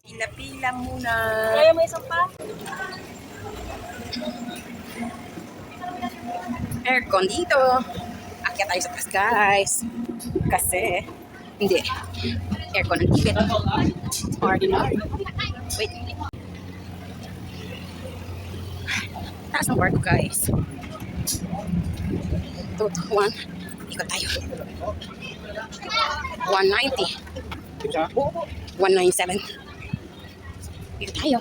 Pila-pila muna. Kaya may isang pa? Aircon dito. Akyat tayo sa taas, guys. Kasi, hindi. Aircon ang ticket. Ordinary. Wait. Taas ng barko, guys. Tot 1. Ikot tayo. 190. 197. Ikot tayo.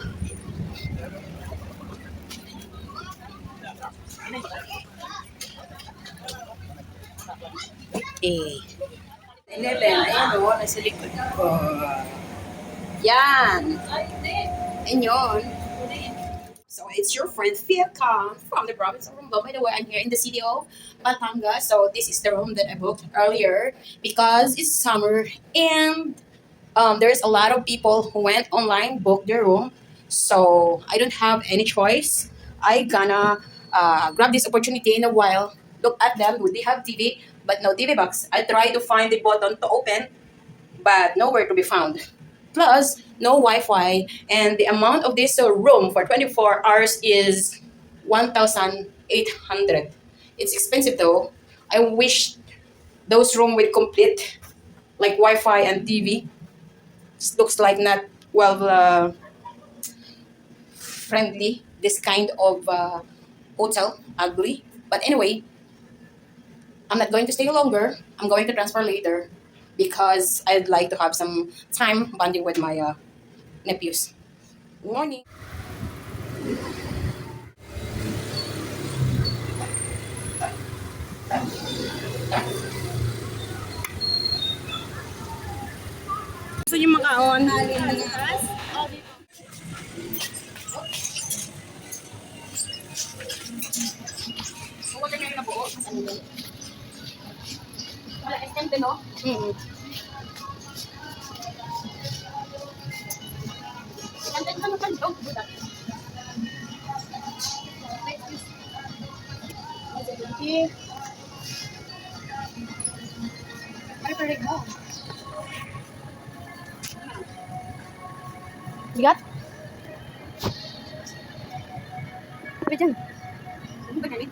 Eh. 11. Ayan o, nasa likod ko. Yan. Ayan yun. So, it's your friend Fiacon from the province of Rombo. By the way, I'm here in the city of Batangas. So, this is the room that I booked earlier because it's summer and there's a lot of people who went online, booked their room. So, I don't have any choice. I gonna grab this opportunity in a while. Look at them. Would they have TV? But no TV box. I tried to find the button to open, but nowhere to be found. Plus, no Wi-Fi, and the amount of this room for 24 hours is 1,800. It's expensive though. I wish those room with complete like Wi-Fi and TV. This looks like not well friendly. This kind of hotel, ugly. But anyway, I'm not going to stay longer. I'm going to transfer later because I'd like to have some time bonding with my nephews. Good morning. Gusto niyo makaon? Huwag na na buo. Wala, estente, no? Estente ka naman, oh, budak. Pare-pare mo. Bigat? Apa dyan? Ano ba galit?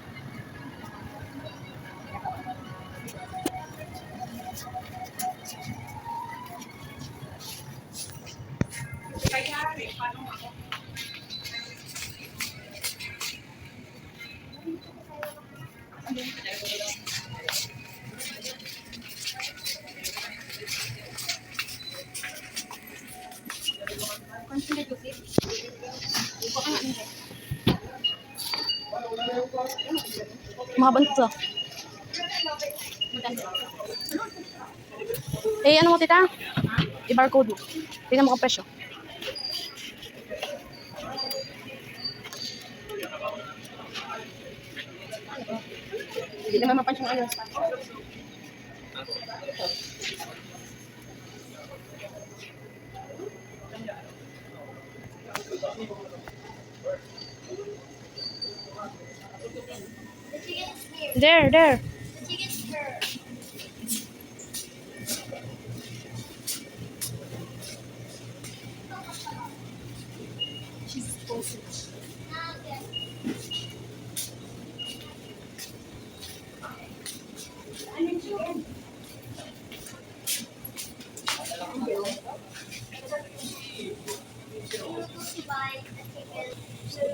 Mahabang ito. Eh, ano mo tita? I-barcode mo. Tingnan mo kung presyo. Hindi naman mapansin yung ayos. There.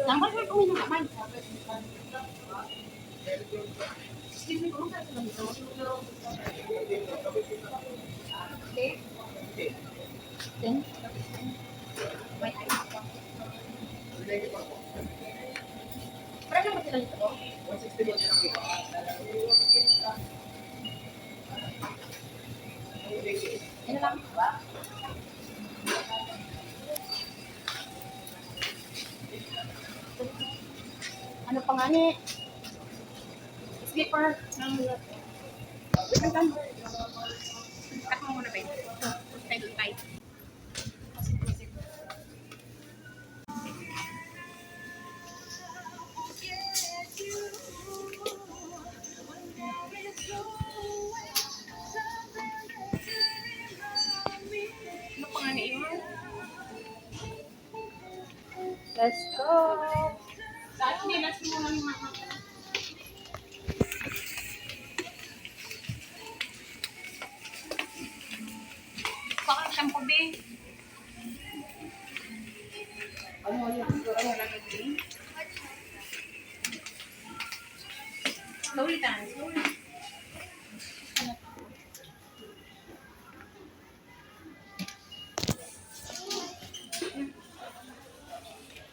Lambat mo kung hindi naman. Then, wait, parang naman sila nito. 160 mo din ano lang ba? Ano pa nga ni? Slipper ng wait lang. Cut mo muna ba yun? Tayo. Let's go. Hindi, let's go lang yung mama. Bakit shampoo, be? Ano lang ito? Slowly, Tan. Slowly.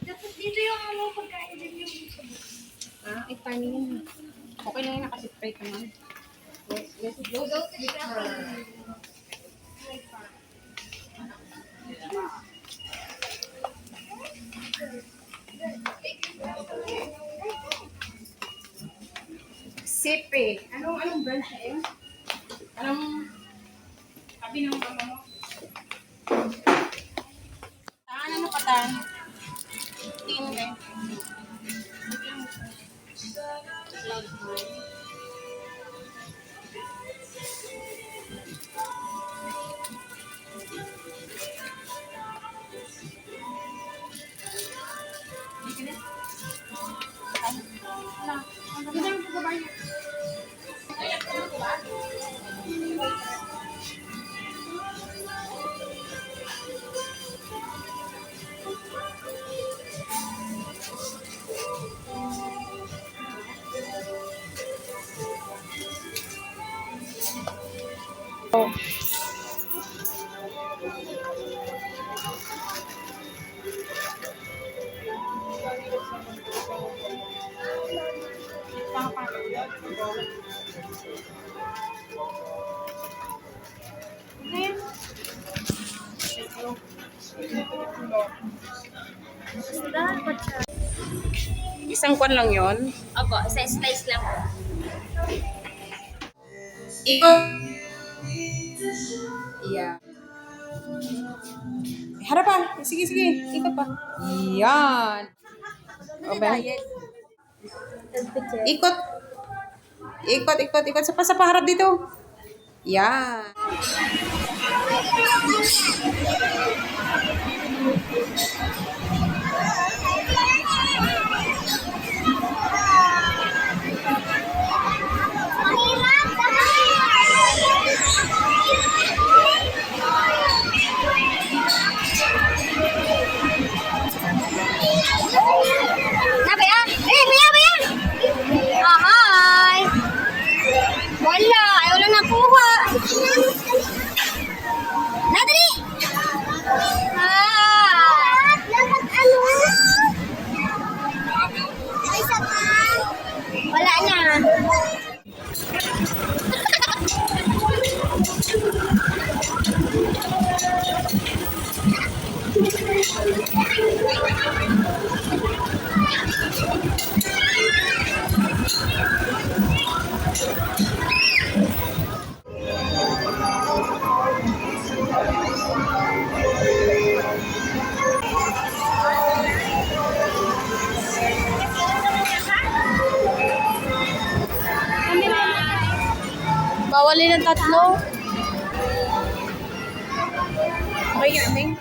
Dapat dito yung ano, pagkain din yung sabon. Ah, paano yun? Okay lang yun, nakasipray ka man. Let's go. Sipe. Anong brand siya eh? Anong sabi ng mama mo? Ano ka tan? Tinde. Isang kwan lang yon. Opo, sa slice lang po. Ikot. Yeah. Harapan. Sige, sige. Ikot pa. Yan. Okay. Ikot. Ikot. Sa paharap dito. Yan. Hi! Wala, ayaw na nakuha. Nadali! Dapat ano? Ay, isa pa. Wala na. Bawalin ng tatlo. Okay, Aming.